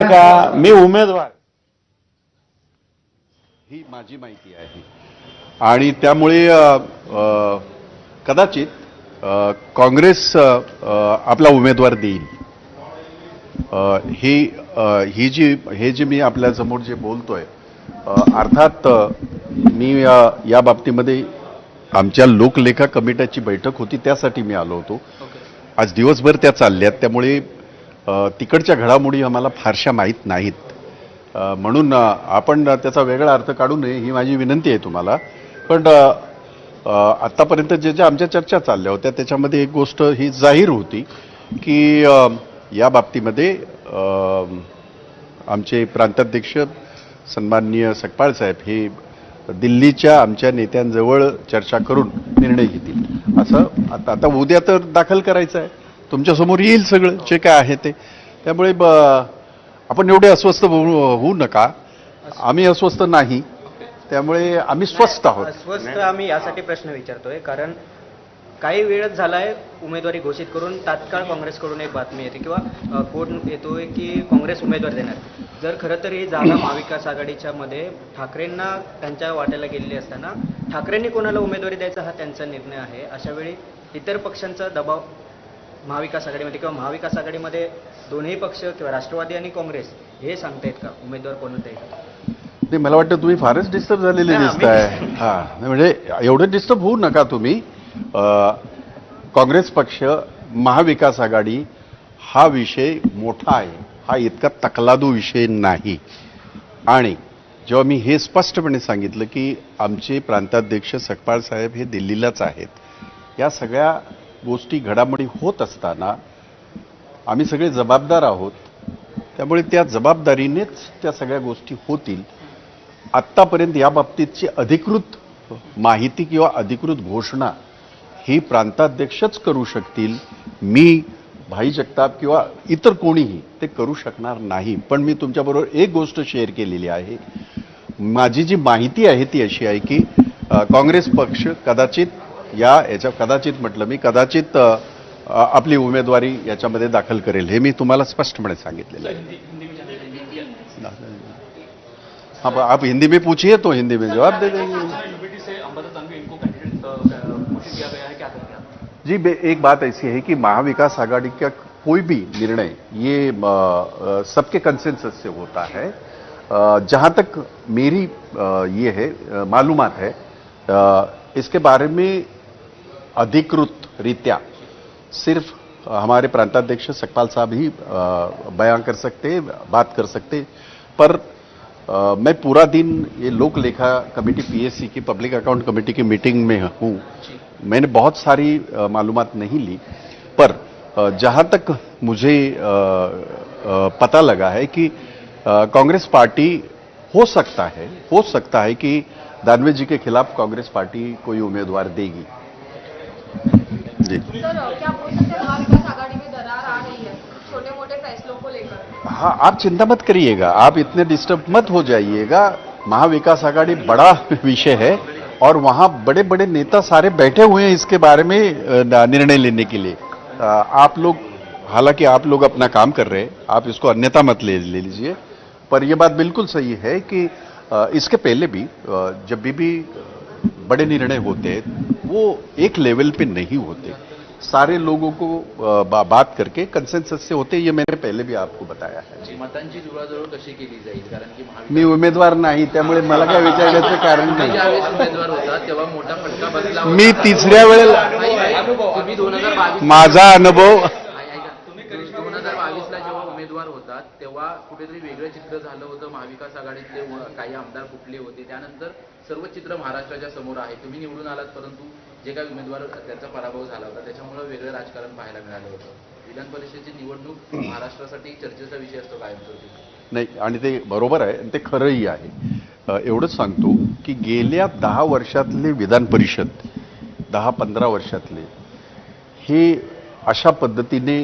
का मी उमेदवार ही माझी माहिती आहे आणि त्यामुळे कदाचित काँग्रेस आपला उमेदवार देईल. हे जे मी आपल्या समोर जे बोलतोय अर्थात मी या बाबतीमध्ये आमच्या लोकलेखा कमिटीची बैठक होती त्यासाठी मी आलो होतो. आज दिवसभर त्या चालल्यात त्यामुळे तिकडच्या घडामोडी आम्हाला फारशा माहीत नाहीत. म्हणून आपण त्याचा वेगळा अर्थ काढू नये ही माझी विनंती आहे तुम्हाला. पण आत्तापर्यंत ज्या आमच्या चर्चा चालल्या होत्या त्याच्यामध्ये एक गोष्ट ही जाहीर होती की या बाबतीमध्ये आमचे प्रांताध्यक्ष सन्माननीय सकपाळ साहेब हे दिल्लीच्या आमच्या नेत्यांजवळ चर्चा करून निर्णय घेतील असं. आता उद्या तर दाखल करायचं आहे, तुमच्यासमोर येईल सगळं जे काय आहे ते. त्यामुळे आपण एवढे अस्वस्थ होऊ नका. आम्ही अस्वस्थ नाही, त्यामुळे आम्ही स्वस्थ आहोत. अस्वस्थ आम्ही यासाठी प्रश्न विचारतोय कारण काही वेळच झालाय उमेदवारी घोषित करून तात्काळ काँग्रेसकडून एक बातमी येते किंवा कोण येतोय की काँग्रेस उमेदवार देणार. जर खरं तर ही जागा महाविकास आघाडीच्या मध्ये ठाकरेंना त्यांच्या वाट्याला गेलेली असताना ठाकरेंनी कोणाला उमेदवारी द्यायचा हा त्यांचा निर्णय आहे. अशा वेळी इतर पक्षांचा दबाव महाविकास आघाडीमध्ये किंवा महाविकास आघाडीमध्ये दोन्ही पक्ष किंवा राष्ट्रवादी आणि काँग्रेस हे सांगतायत का उमेदवार कोण द्यायचा. ते मला वाटतं तुम्ही फारच डिस्टर्ब झालेले दिसताय. म्हणजे एवढं डिस्टर्ब होऊ नका तुम्ही. काँग्रेस पक्ष महाविकास आघाडी हा विषय मोठा आहे, हा इतका तकलादू विषय नाही. आणि जेव्हा मी हे स्पष्टपणे सांगितलं की आमचे प्रांताध्यक्ष सकपाळ साहेब हे दिल्लीलाच आहेत, या सगळ्या गोष्टी घडामोडी होत असताना आम्ही सगळे जबाबदार आहोत. त्यामुळे त्या जबाबदारीनेच त्या सगळ्या गोष्टी होतील. आत्तापर्यंत या बाबतीतची अधिकृत माहिती किंवा अधिकृत घोषणा ही प्रांताध्यक्षच करू शकतील. मी भाई जगताप किंवा इतर कोणीही ते करू शकणार नाही. पण मी तुमच्याबरोबर एक गोष्ट शेअर केलेली आहे. माझी जी माहिती आहे ती अशी आहे की काँग्रेस पक्ष कदाचित म्हटलं मी कदाचित आपली उमेदवारी याच्यामध्ये दाखल करेल. हे मी तुम्हाला स्पष्टपणे सांगितलेलं आहे. हाँ, आप हिंदी में पूछिए तो हिंदी में जवाब दे देंगे. जी, एक बात ऐसी है कि महाविकास आघाड़ी का कोई भी निर्णय ये सबके कंसेंसस से होता है. जहां तक मेरी ये है मालूमात है, इसके बारे में अधिकृत रीत्या सिर्फ हमारे प्रांताध्यक्ष सकपाल साहब ही बयान कर सकते, बात कर सकते. पर मैं पूरा दिन ये लोक लेखा कमेटी पीएससी की पब्लिक अकाउंट कमेटी की मीटिंग में हूँ. मैंने बहुत सारी मालूमात नहीं ली. पर जहां तक मुझे पता लगा है कि कांग्रेस पार्टी हो सकता है कि दानवे जी के खिलाफ कांग्रेस पार्टी कोई उम्मीदवार देगी. जी सर, क्या बोल सकते हैं महाविकास आघाड़ी में दरार आ रही है छोटे मोटे फैसलों को लेकर. हाँ, आप चिंता मत करिएगा, आप इतने डिस्टर्ब मत हो जाइएगा. महाविकास आघाड़ी बड़ा विषय है और वहां बड़े बड़े नेता सारे बैठे हुए हैं इसके बारे में निर्णय लेने के लिए. आप लोग, हालांकि आप लोग अपना काम कर रहे हैं, आप इसको अन्यथा मत ले लीजिए. पर यह बात बिल्कुल सही है कि इसके पहले भी जब भी बड़े निर्णय होते हैं वो एक लेवल पे नहीं होते. सारे लोगों को बात करके कंसेंसस से होते. ये मैंने पहले भी आपको बताया है. मतांची जुळवाजुळव कशी केली जाईल कारण की मी उमेदवार नाही त्यामुळे मला काय विचारण्याचं कारण नाही. उमेदवार होता तेव्हा मोठा फटका बसला. मी तिसऱ्या वेळेला तुम्ही 2022 माझा अनुभव 2022ला जेव्हा उमेदवार होतात तेव्हा कुठेतरी वेगळं चित्र झालं होतं. महाविकास आघाडीतले काही आमदार फुटले होते. त्यानंतर सर्व चित्र महाराष्ट्राच्या समोर आहे. तुम्ही निवडून आलात परंतु जे काही उमेदवार त्यांचा पराभव झाला होता त्याच्यामुळे वेगळं राजकारण पाहायला मिळालं होतं. विधान परिषदेची निवडणूक महाराष्ट्रासाठी चर्चेचा विषय असतो कायमस्वरूपी. नाही, आणि ते बरोबर आहे आणि ते खरंही आहे. एवढंच सांगतो की गेल्या 10 वर्षातले विधान परिषद 10-15 वर्षातले हे अशा पद्धतीने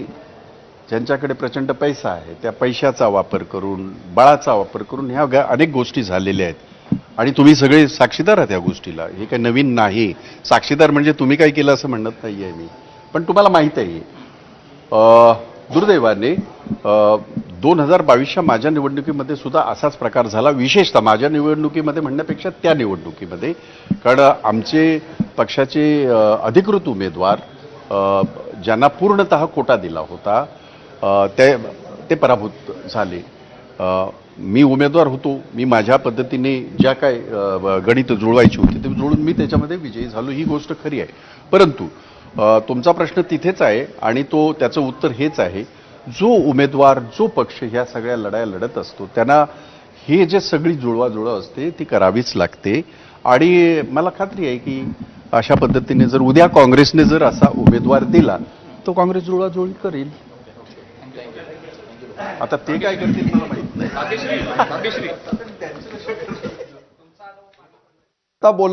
ज्यांच्याकडे प्रचंड पैसा आहे त्या पैशाचा वापर करून, बळाचा वापर करून ह्या अनेक गोष्टी झालेल्या आहेत. आणि तुम्ही सगळे साक्षीदार आहात या गोष्टीला. हे काही नवीन नाही. साक्षीदार म्हणजे तुम्ही काय केलं असं म्हणत नाहीये मी, पण तुम्हाला माहित आहे दुर्दैवाने 2022च्या माझ्या निवडणुकीमध्ये सुद्धा असाच प्रकार झाला, विशेषतः माझ्या निवडणुकीमध्ये म्हणण्यापेक्षा त्या निवडणुकीमध्ये. कारण आमचे पक्षाचे अधिकृत उमेदवार ज्यांना पूर्णतः कोटा दिला होता ते पराभूत झाले. मी उमेदवार होतो, मी माझ्या पद्धतीने ज्या काय गणित जुळवायची होती ते जुळून मी त्याच्यामध्ये विजयी झालो, ही गोष्ट खरी आहे. परंतु तुमचा प्रश्न तिथेच आहे आणि त्याचं उत्तर हेच आहे, जो उमेदवार जो पक्ष ह्या सगळ्या लढाया लढत असतो त्यांना हे जे सगळी जुळवाजुळव असते ती करावीच लागते. आणि मला खात्री आहे की अशा पद्धतीने जर उद्या काँग्रेसने जर असा उमेदवार दिला तो काँग्रेस जुळवाजुळवी करेल. आता ते काय करतील मला माहित नाही. आता बोलत